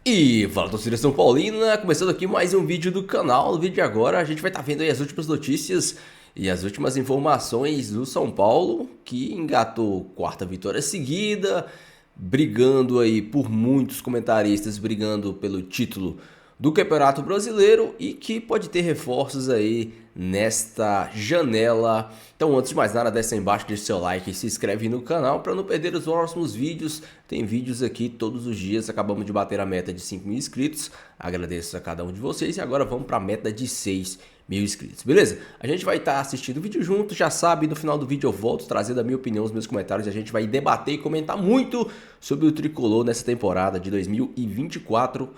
E fala, torcida São Paulina, começando aqui mais um vídeo do canal. No vídeo de agora a gente vai estar vendo aí as últimas notícias e as últimas informações do São Paulo, que engatou quarta vitória seguida, brigando aí por muitos comentaristas, brigando pelo título do Campeonato Brasileiro e que pode ter reforços aí nesta janela. Então, antes de mais nada, desce aí embaixo, deixa seu like e se inscreve no canal para não perder os próximos vídeos. Tem vídeos aqui todos os dias, acabamos de bater a meta de 5 mil inscritos. Agradeço a cada um de vocês e agora vamos para a meta de 6 mil inscritos, beleza? A gente vai estar assistindo o vídeo junto, já sabe, no final do vídeo eu volto trazendo a minha opinião, os meus comentários e a gente vai debater e comentar muito sobre o Tricolor nessa temporada de 2024,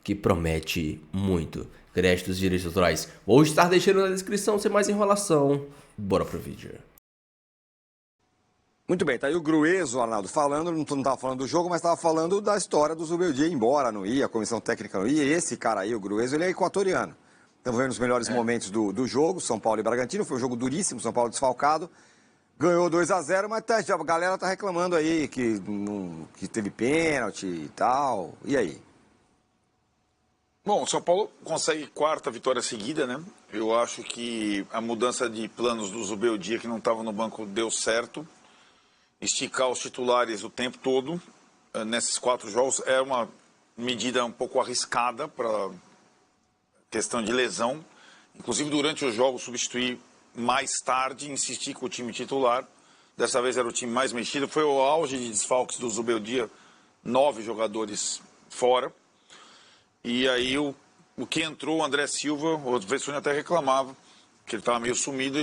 que promete muito. Créditos e direitos autorais vou estar deixando na descrição, sem mais enrolação, bora pro vídeo. Muito bem, tá aí o Grueso, Arnaldo, falando, não estava falando do jogo, mas estava falando da história do Zubeldia ir embora, não ia, a comissão técnica não ia, e esse cara aí, o Grueso, ele é equatoriano. Estamos vendo os melhores momentos do jogo, São Paulo e Bragantino, foi um jogo duríssimo, São Paulo desfalcado, ganhou 2-0, mas a galera tá reclamando aí que teve pênalti e tal, e aí? Bom, o São Paulo consegue quarta vitória seguida, né? Eu acho que a mudança de planos do Zubeldia, que não estava no banco, deu certo. Esticar os titulares o tempo todo, nesses 4 jogos, é uma medida um pouco arriscada para questão de lesão. Inclusive, durante os jogos, substituir mais tarde, insistir com o time titular. Dessa vez era o time mais mexido. Foi o auge de desfalques do Zubeldia, 9 jogadores fora. E aí o que entrou, o André Silva, o Vessone até reclamava, que ele estava meio sumido,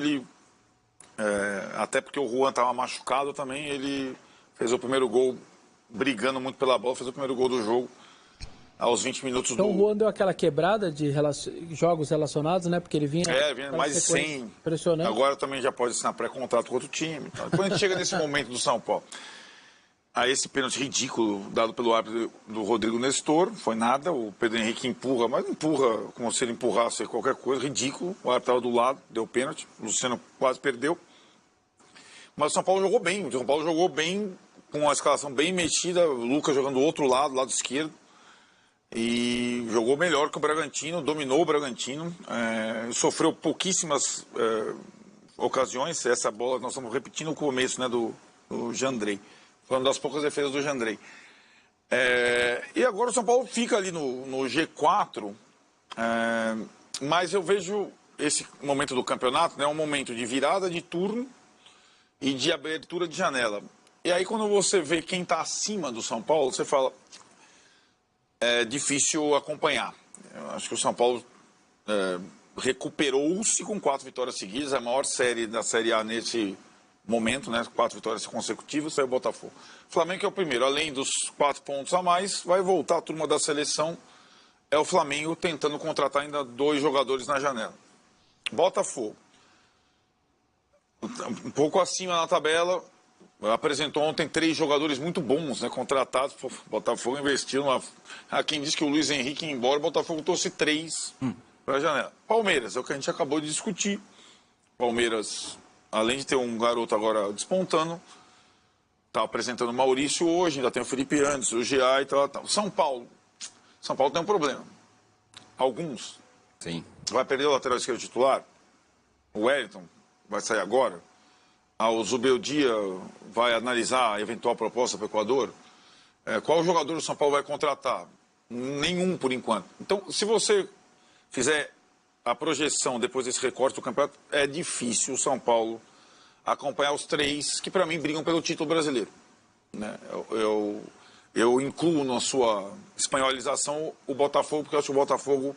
até porque o Juan estava machucado também, ele fez o primeiro gol, brigando muito pela bola, fez o primeiro gol do jogo, aos 20 minutos então, o Juan deu aquela quebrada de jogos relacionados, né? Porque ele vinha mais de 100, impressionante. Agora também já pode assinar pré-contrato com outro time. Então, depois a gente chega nesse momento do São Paulo. A esse pênalti ridículo dado pelo árbitro do Rodrigo Nestor, foi nada, o Pedro Henrique empurra, mas empurra como se ele empurrasse qualquer coisa, ridículo, o árbitro estava do lado, deu pênalti, o Luciano quase perdeu. Mas o São Paulo jogou bem, com uma escalação bem mexida, o Lucas jogando do outro lado, lado esquerdo, e jogou melhor que o Bragantino, dominou o Bragantino, sofreu pouquíssimas ocasiões, essa bola nós estamos repetindo o começo, né, do Jandrei. Falando das poucas defesas do Jandrei. E agora o São Paulo fica ali no G4, mas eu vejo esse momento do campeonato, né, um momento de virada de turno e de abertura de janela. E aí quando você vê quem está acima do São Paulo, você fala, é difícil acompanhar. Eu acho que o São Paulo recuperou-se com 4 vitórias seguidas, a maior série da Série A nesse momento, né? 4 vitórias consecutivas, aí o Botafogo. O Flamengo é o primeiro, além dos 4 pontos a mais, vai voltar a turma da seleção, é o Flamengo tentando contratar ainda 2 jogadores na janela. Botafogo, um pouco acima na tabela, apresentou ontem 3 jogadores muito bons, né? Contratados, o Botafogo investiu quem disse que o Luiz Henrique ia embora, o Botafogo trouxe 3 para a janela. Palmeiras, é o que a gente acabou de discutir. Palmeiras, além de ter um garoto agora despontando, está apresentando o Maurício hoje, ainda tem o Felipe antes, o GA e tal. São Paulo tem um problema. Alguns. Sim. Vai perder o lateral esquerdo titular. O Wellington vai sair agora. O Zubeldia vai analisar a eventual proposta para o Equador. Qual jogador o São Paulo vai contratar? Nenhum, por enquanto. Então, se você fizer a projeção depois desse recorte do campeonato, é difícil o São Paulo acompanhar os 3 que, para mim, brigam pelo título brasileiro. Né? Eu incluo na sua espanholização o Botafogo, porque eu acho que o Botafogo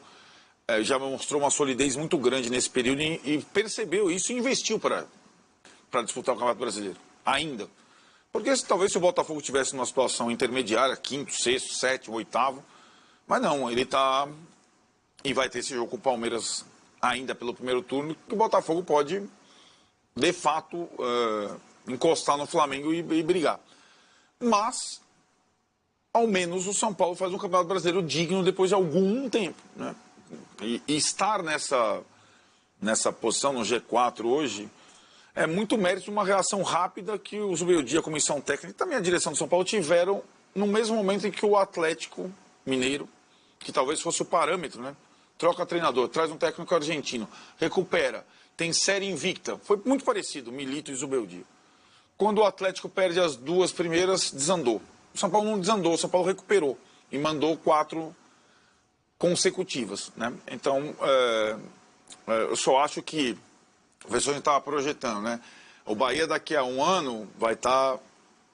já mostrou uma solidez muito grande nesse período e percebeu isso e investiu para disputar o Campeonato Brasileiro. Ainda. Porque talvez se o Botafogo tivesse numa situação intermediária, 5º, 6º, 7º, 8º, mas não, ele está... E vai ter esse jogo com o Palmeiras ainda pelo primeiro turno, que o Botafogo pode, de fato, encostar no Flamengo e brigar. Mas, ao menos, o São Paulo faz um Campeonato Brasileiro digno depois de algum tempo. Né? E estar nessa posição, no G4 hoje, é muito mérito de uma reação rápida que o Zubeldia, a comissão técnica e também a direção do São Paulo tiveram no mesmo momento em que o Atlético Mineiro, que talvez fosse o parâmetro, né? Troca treinador, traz um técnico argentino, recupera, tem série invicta. Foi muito parecido, Milito e Zubeldia. Quando o Atlético perde as 2 primeiras, desandou. O São Paulo não desandou, o São Paulo recuperou e mandou 4 consecutivas, né? Então, eu só acho que o pessoal estava projetando, né? O Bahia daqui a um ano vai estar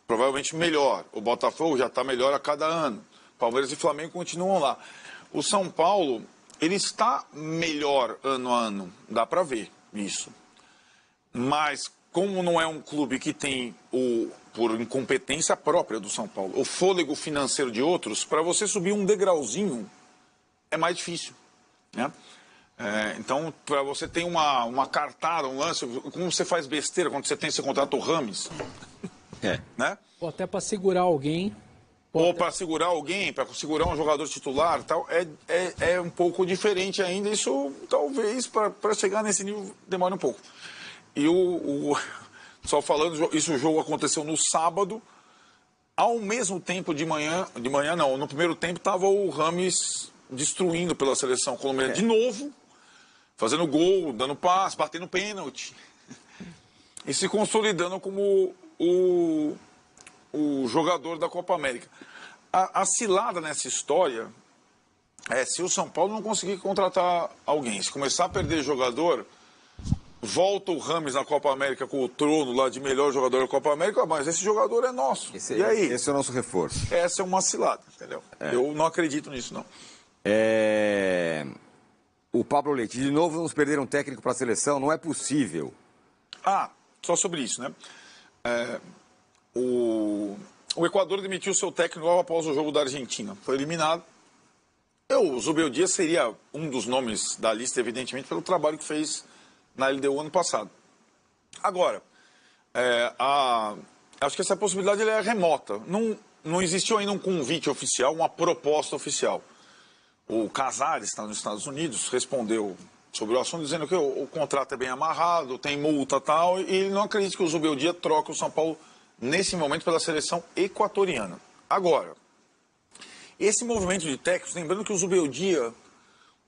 provavelmente melhor. O Botafogo já está melhor a cada ano. Palmeiras e Flamengo continuam lá. O São Paulo, ele está melhor ano a ano, dá para ver isso. Mas como não é um clube que tem, por incompetência própria do São Paulo, o fôlego financeiro de outros, para você subir um degrauzinho é mais difícil, né? Então, para você ter uma cartada, um lance, como você faz besteira quando você contrata o Rames, né? Ou até para segurar alguém. Ou para segurar alguém, para segurar um jogador titular, tal, é um pouco diferente ainda. Isso talvez para chegar nesse nível demore um pouco. E só falando, o jogo aconteceu no sábado, ao mesmo tempo de manhã não, no primeiro tempo estava o Rames destruindo pela seleção colombiana de novo, fazendo gol, dando passe, batendo pênalti e se consolidando como o jogador da Copa América. A cilada nessa história é se o São Paulo não conseguir contratar alguém, se começar a perder jogador, volta o Rames na Copa América com o trono lá de melhor jogador da Copa América, mas esse jogador é nosso. E aí? Esse é o nosso reforço. Essa é uma cilada, entendeu? Eu não acredito nisso, não. O Pablo Leite, de novo vamos perder um técnico para a seleção, não é possível. Só sobre isso, né? O Equador demitiu seu técnico logo após o jogo da Argentina. Foi eliminado. O Zubeldia seria um dos nomes da lista, evidentemente, pelo trabalho que fez na LDU ano passado. Agora, acho que essa possibilidade é remota. Não existiu ainda um convite oficial, uma proposta oficial. O Casares, está nos Estados Unidos, respondeu sobre o assunto, dizendo que o contrato é bem amarrado, tem multa e tal, e ele não acredita que o Zubeldia troca o São Paulo nesse momento pela seleção equatoriana. Agora, esse movimento de técnicos, lembrando que o Zubeldia,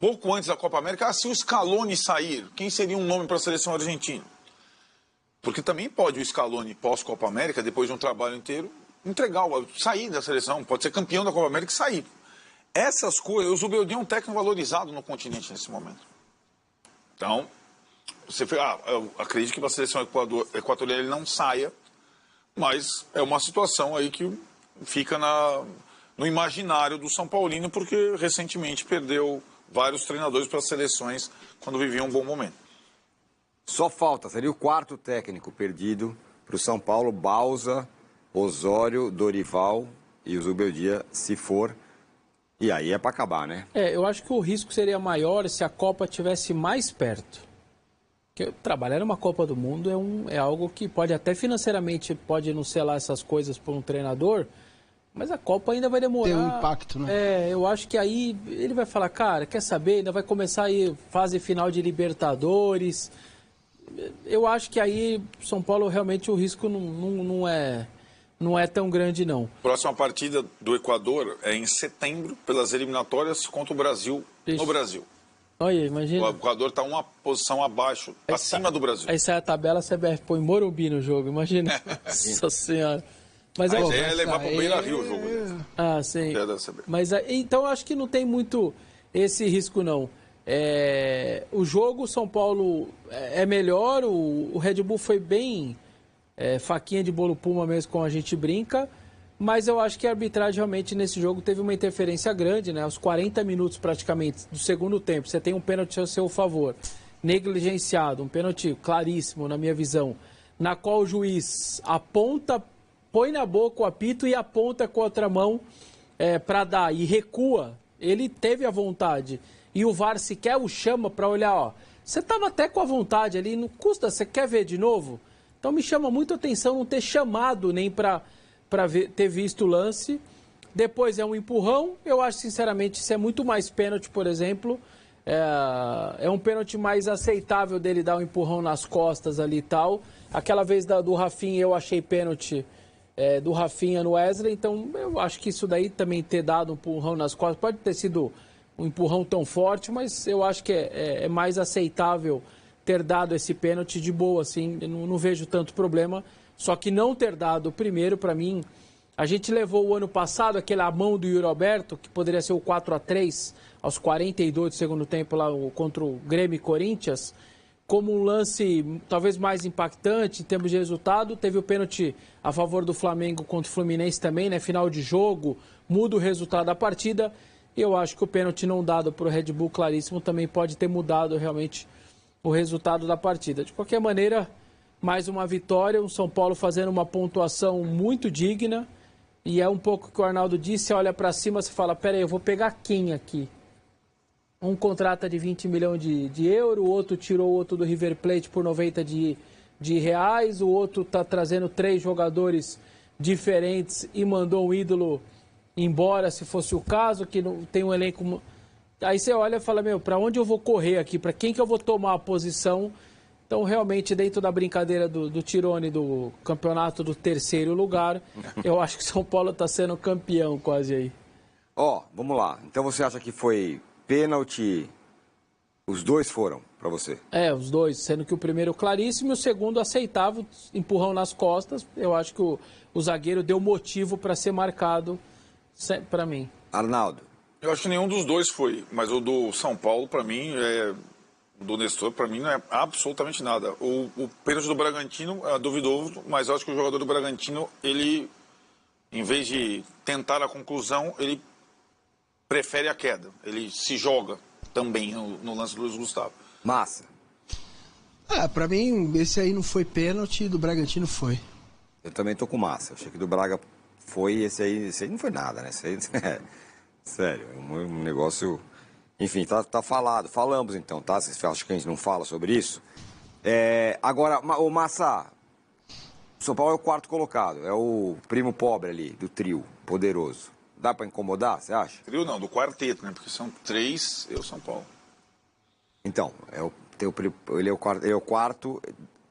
pouco antes da Copa América, se o Scaloni sair, quem seria um nome para a seleção argentina? Porque também pode o Scaloni, pós-Copa América, depois de um trabalho inteiro, sair da seleção, pode ser campeão da Copa América e sair. Essas coisas, o Zubeldia é um técnico valorizado no continente nesse momento. Então, eu acredito que para a seleção equatoriana ele não saia, mas é uma situação aí que fica no imaginário do São Paulino, porque recentemente perdeu vários treinadores para as seleções quando viviam um bom momento. Só falta, seria o 4º técnico perdido para o São Paulo: Bausa, Osório, Dorival e o Zubeldia, se for. E aí é para acabar, né? Eu acho que o risco seria maior se a Copa estivesse mais perto. Porque trabalhar numa Copa do Mundo é algo que pode até financeiramente pode não ser lá essas coisas por um treinador, mas a Copa ainda vai demorar. Tem um impacto, né? Eu acho que aí ele vai falar, cara, quer saber? Ainda vai começar aí fase final de Libertadores. Eu acho que aí São Paulo realmente o risco não é tão grande, não. Próxima partida do Equador é em setembro, pelas eliminatórias contra o Brasil, no Brasil. Olha, imagina. O Equador está uma posição abaixo, acima do Brasil. Aí sai a tabela, a CBF põe Morumbi no jogo, imagina. Nossa Senhora. Mas a ideia é levar para o Beira-Rio o jogo. Sim. Mas então eu acho que não tem muito esse risco, não. O jogo, São Paulo é melhor, o Red Bull foi bem faquinha de bolo puma mesmo, como a gente brinca, mas eu acho que a arbitragem realmente nesse jogo teve uma interferência grande, né? Aos 40 minutos praticamente do segundo tempo, você tem um pênalti a seu favor, negligenciado, um pênalti claríssimo na minha visão, na qual o juiz aponta, põe na boca o apito e aponta com a outra mão para dar, e recua. Ele teve a vontade e o VAR sequer o chama para olhar, você estava até com a vontade ali, não custa, você quer ver de novo? Então me chama muito a atenção não ter chamado nem para ter visto o lance. Depois é um empurrão. Eu acho, sinceramente, isso é muito mais pênalti, por exemplo. É um pênalti mais aceitável dele dar um empurrão nas costas ali e tal. Aquela vez do Rafinha eu achei pênalti do Rafinha no Wesley, então eu acho que isso daí também ter dado um empurrão nas costas, pode ter sido um empurrão tão forte, mas eu acho que é mais aceitável ter dado esse pênalti de boa, assim, não vejo tanto problema, só que não ter dado o primeiro, para mim, a gente levou o ano passado aquela mão do Yuri Alberto, que poderia ser o 4-3 aos 42 do segundo tempo lá contra o Grêmio e Corinthians, como um lance talvez mais impactante em termos de resultado. Teve o pênalti a favor do Flamengo contra o Fluminense também, né? Final de jogo, muda o resultado da partida. Eu acho que o pênalti não dado para o Red Bull claríssimo também pode ter mudado realmente o resultado da partida. De qualquer maneira, mais uma vitória, o São Paulo fazendo uma pontuação muito digna. E é um pouco o que o Arnaldo disse, olha para cima e fala, peraí, eu vou pegar quem aqui? Um contrata de 20 milhões de euros, o outro tirou o outro do River Plate por 90 de reais, o outro está trazendo 3 jogadores diferentes e mandou um ídolo embora, se fosse o caso, que não tem um elenco... Aí você olha e fala, para onde eu vou correr aqui? Para quem que eu vou tomar a posição? Então, realmente, dentro da brincadeira do Tirone, do campeonato do 3º lugar, eu acho que São Paulo está sendo campeão quase aí. Vamos lá. Então você acha que foi pênalti? Os dois foram para você? Os dois, sendo que o primeiro claríssimo e o segundo aceitável, empurrão nas costas. Eu acho que o zagueiro deu motivo para ser marcado para mim. Arnaldo? Eu acho que nenhum dos dois foi, mas o do São Paulo, para mim, do Nestor, para mim, não é absolutamente nada. O pênalti do Bragantino é duvidoso, mas eu acho que o jogador do Bragantino, ele, em vez de tentar a conclusão, ele prefere a queda. Ele se joga também no lance do Luiz Gustavo. Massa. Pra mim, esse aí não foi pênalti, do Bragantino foi. Eu também tô com massa. Achei que do Braga foi, esse aí não foi nada, né? Esse aí, sério, um negócio... Enfim, tá falado. Falamos então, tá? Vocês acham que a gente não fala sobre isso? Agora, o Massa, o São Paulo é o 4º colocado, é o primo pobre ali, do trio, poderoso. Dá pra incomodar, você acha? Trio não, do quarteto, né? Porque são 3 e o São Paulo. Então, ele é o quarto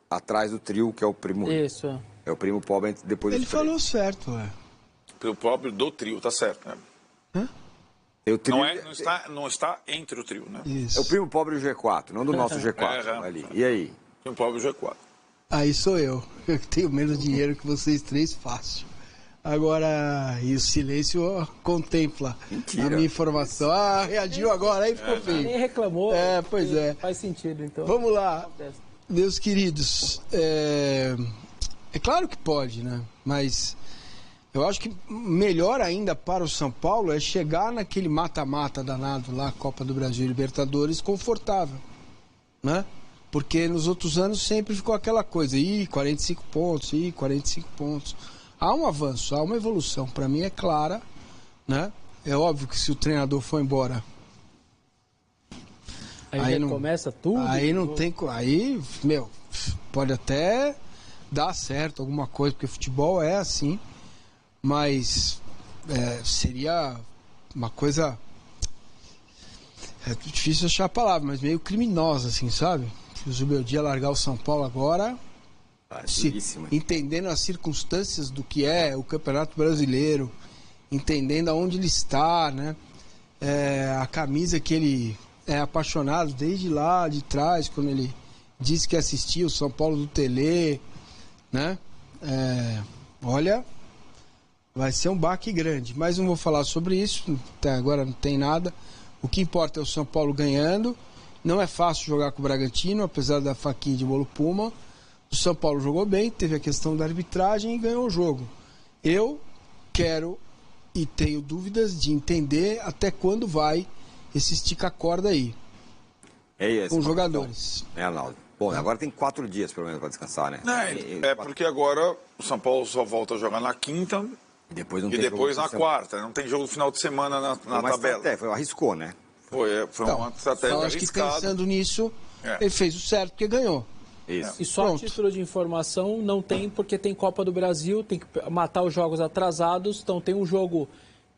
atrás do trio, que é o primo... Isso. É o primo pobre depois Ele do falou certo, Primo pobre do trio, tá certo, né? Hã? Não está entre o trio, né? Isso. É o primo pobre do G4, não do nosso G4 ali. E aí? Primo pobre do G4. Aí sou eu. Eu tenho menos dinheiro que vocês 3, fácil. Agora, e o silêncio contempla Mentira. a minha informação. Reagiu agora, aí ficou feio. Nem reclamou. Pois é. Faz sentido, então. Vamos lá, meus queridos. É claro que pode, né? Mas eu acho que melhor ainda para o São Paulo é chegar naquele mata-mata danado lá, Copa do Brasil e Libertadores, confortável, né? Porque nos outros anos sempre ficou aquela coisa, 45 pontos, 45 pontos. Há um avanço, há uma evolução, para mim é clara, né? É óbvio que se o treinador for embora, aí não começa tudo. Aí não tem, aí, pode até dar certo alguma coisa, porque futebol é assim, mas seria uma coisa, difícil achar a palavra, mas meio criminosa, assim, sabe? Se o Zubeldia largar o São Paulo agora, entendendo as circunstâncias do que é o Campeonato Brasileiro, entendendo aonde ele está, né? A camisa que ele é apaixonado desde lá de trás, quando ele disse que assistia o São Paulo do Tele, né? Olha, vai ser um baque grande, mas não vou falar sobre isso, até agora não tem nada. O que importa é o São Paulo ganhando. Não é fácil jogar com o Bragantino, apesar da faquinha de bolo Puma. O São Paulo jogou bem, teve a questão da arbitragem e ganhou o jogo. Eu quero e tenho dúvidas de entender até quando vai esse estica-corda aí. Com os jogadores. Arnaldo. Bom, agora tem 4 dias pelo menos para descansar, né? Porque agora o São Paulo só volta a jogar na quinta e depois na quarta. Não tem jogo no final de semana na tabela. Arriscou, né? Foi uma estratégia acho arriscada. Que pensando nisso, ele fez o certo porque ganhou. Isso. E só a título de informação, não tem, porque tem Copa do Brasil, tem que matar os jogos atrasados. Então tem um jogo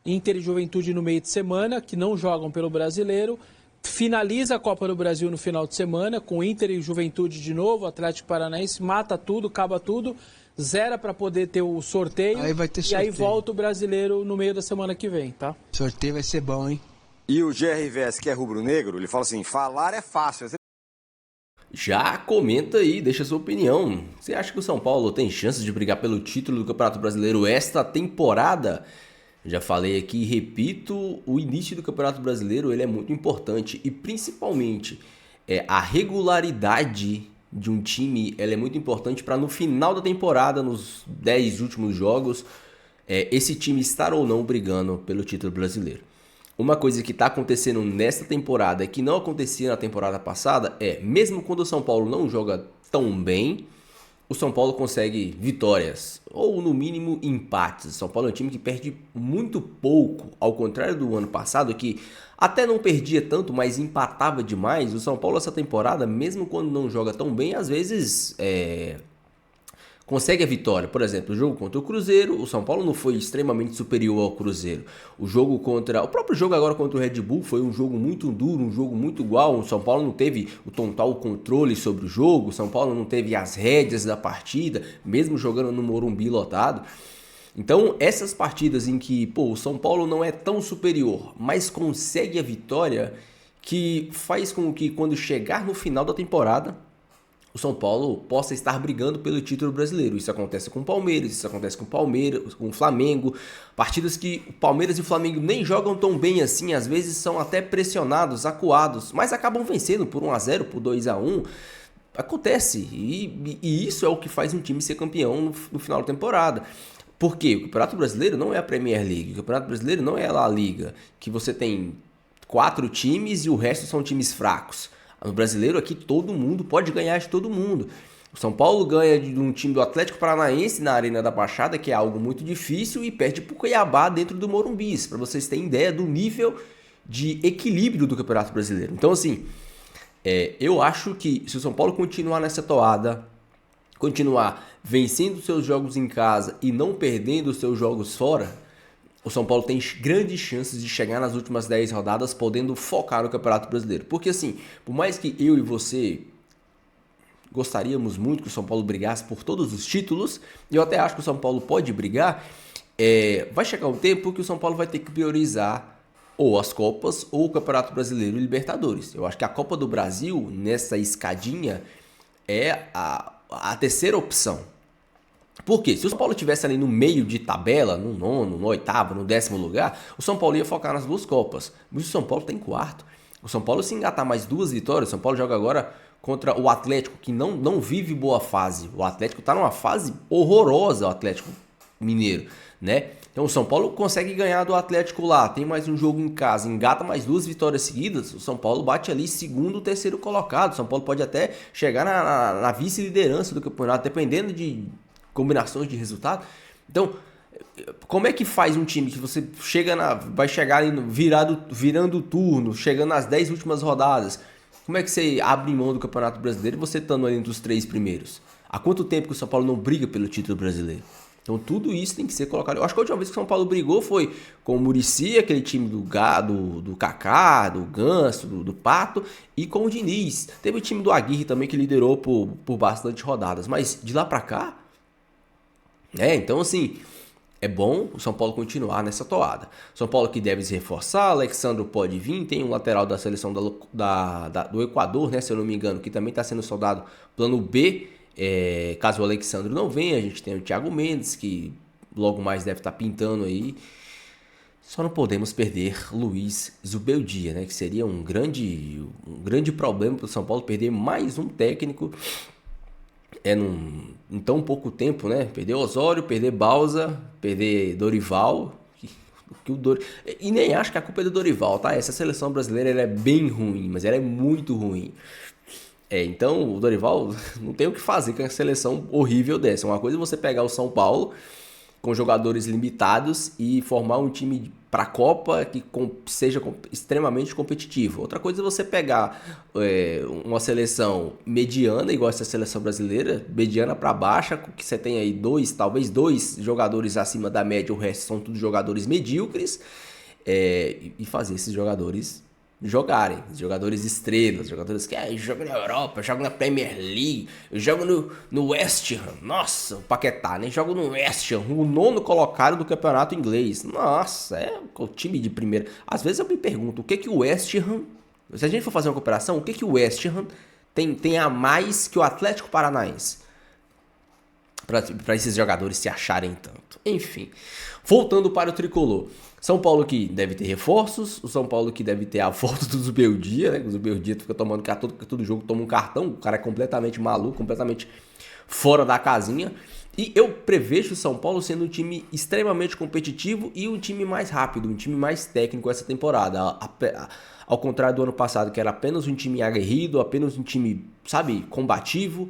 Inter e Juventude no meio de semana, que não jogam pelo Brasileiro. Finaliza a Copa do Brasil no final de semana, com Inter e Juventude de novo, Atlético Paranaense, mata tudo, acaba tudo. zera para poder ter o sorteio. Aí vai ter sorteio. E aí volta o brasileiro no meio da semana que vem, tá? Sorteio vai ser bom, hein? E o GRVS, que é rubro-negro, ele fala assim, falar é fácil. Já comenta aí, deixa a sua opinião. Você acha que o São Paulo tem chances de brigar pelo título do Campeonato Brasileiro esta temporada? Já falei aqui e repito, o início do Campeonato Brasileiro ele é muito importante e principalmente a regularidade de um time ela é muito importante para no final da temporada, nos 10 últimos jogos, esse time estar ou não brigando pelo título brasileiro. Uma coisa que está acontecendo nesta temporada e que não acontecia na temporada passada mesmo quando o São Paulo não joga tão bem, o São Paulo consegue vitórias, ou no mínimo empates. O São Paulo é um time que perde muito pouco, ao contrário do ano passado, que até não perdia tanto, mas empatava demais. O São Paulo essa temporada, mesmo quando não joga tão bem, às vezes consegue a vitória. Por exemplo, o jogo contra o Cruzeiro, o São Paulo não foi extremamente superior ao Cruzeiro. O próprio jogo agora contra o Red Bull foi um jogo muito duro, um jogo muito igual. O São Paulo não teve o total controle sobre o jogo, o São Paulo não teve as rédeas da partida, mesmo jogando no Morumbi lotado. Então, essas partidas em que o São Paulo não é tão superior, mas consegue a vitória, que faz com que quando chegar no final da temporada, o São Paulo possa estar brigando pelo título brasileiro. Isso acontece com o Palmeiras, isso acontece com o Flamengo. Partidas que o Palmeiras e o Flamengo nem jogam tão bem assim, às vezes são até pressionados, acuados, mas acabam vencendo por 1-0, por 2-1. Acontece, e isso é o que faz um time ser campeão no final da temporada. Por quê? O Campeonato Brasileiro não é a Premier League, o Campeonato Brasileiro não é a La Liga, que você tem 4 times e o resto são times fracos. No brasileiro aqui todo mundo pode ganhar de todo mundo. O São Paulo ganha de um time do Atlético Paranaense na Arena da Baixada, que é algo muito difícil, e perde para o Cuiabá dentro do Morumbi, para vocês terem ideia do nível de equilíbrio do Campeonato Brasileiro. Então assim, eu acho que se o São Paulo continuar nessa toada, continuar vencendo seus jogos em casa e não perdendo seus jogos fora, o São Paulo tem grandes chances de chegar nas últimas 10 rodadas podendo focar no Campeonato Brasileiro. Porque assim, por mais que eu e você gostaríamos muito que o São Paulo brigasse por todos os títulos, e eu até acho que o São Paulo pode brigar, vai chegar um tempo que o São Paulo vai ter que priorizar ou as Copas ou o Campeonato Brasileiro e Libertadores. Eu acho que a Copa do Brasil, nessa escadinha, é a terceira opção. Por quê? Se o São Paulo estivesse ali no meio de tabela, no 9º, no 8º, no 10º lugar, o São Paulo ia focar nas 2 Copas. Mas o São Paulo está em 4º. O São Paulo, se engatar mais 2 vitórias, o São Paulo joga agora contra o Atlético, que não vive boa fase. O Atlético está numa fase horrorosa, o Atlético Mineiro, né? Então o São Paulo consegue ganhar do Atlético lá, tem mais um jogo em casa, engata mais 2 vitórias seguidas, o São Paulo bate ali 2º, 3º colocado. O São Paulo pode até chegar na vice-liderança do campeonato, dependendo de combinações de resultado. Então, como é que faz um time que você vai chegar ali virando o turno, chegando nas 10 últimas rodadas? Como é que você abre mão do Campeonato Brasileiro e você estando ali entre os 3 primeiros? Há quanto tempo que o São Paulo não briga pelo título brasileiro? Então tudo isso tem que ser colocado. Eu acho que a última vez que o São Paulo brigou foi com o Muricy, aquele time do Kaká, do Ganso, do Pato, e com o Diniz. Teve o time do Aguirre também que liderou por bastante rodadas, mas de lá pra cá, então assim, é bom o São Paulo continuar nessa toada. São Paulo que deve se reforçar, Alexandro pode vir, tem um lateral da seleção do Equador, né, se eu não me engano, que também está sendo soldado plano B. Caso o Alexandre não venha, a gente tem o Thiago Mendes, que logo mais deve estar pintando aí. Só não podemos perder Luiz Zubeldia, né? Que seria um grande problema para o São Paulo perder mais um técnico em tão pouco tempo, né? Perder Osório, perder Bausa, perder Dorival. E nem acho que a culpa é do Dorival, tá? Essa seleção brasileira ela é bem ruim, mas ela é muito ruim. Então o Dorival não tem o que fazer com a seleção horrível dessa. Uma coisa é você pegar o São Paulo com jogadores limitados e formar um time para a Copa que seja extremamente competitivo. Outra coisa é você pegar uma seleção mediana, igual essa seleção brasileira, mediana para baixa, que você tem aí talvez dois jogadores acima da média, o resto são todos jogadores medíocres, e fazer esses jogadores jogarem. Jogadores estrelas, jogadores que jogam na Europa, jogam na Premier League, jogam no West Ham. Nossa, o Paquetá, né? Joga no West Ham, o 9º colocado do campeonato inglês. Nossa, é o time de primeira. Às vezes eu me pergunto, o que o West Ham, se a gente for fazer uma comparação, o que o West Ham tem a mais que o Atlético Paranaense? Para esses jogadores se acharem tanto. Enfim, voltando para o tricolor. São Paulo que deve ter reforços, o São Paulo que deve ter a volta do Zubeldia, né? O Zubeldia fica tomando cartão, todo jogo toma um cartão, o cara é completamente maluco, completamente fora da casinha. E eu prevejo o São Paulo sendo um time extremamente competitivo e um time mais rápido, um time mais técnico essa temporada. Ao contrário do ano passado, que era apenas um time aguerrido, apenas um time, sabe, combativo.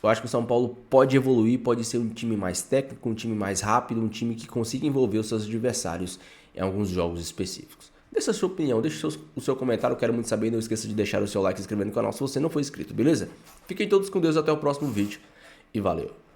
Eu acho que o São Paulo pode evoluir, pode ser um time mais técnico, um time mais rápido, um time que consiga envolver os seus adversários em alguns jogos específicos. Deixa a sua opinião, deixa o seu comentário, eu quero muito saber. Não esqueça de deixar o seu like e se inscrever no canal se você não for inscrito, beleza? Fiquem todos com Deus, até o próximo vídeo e valeu!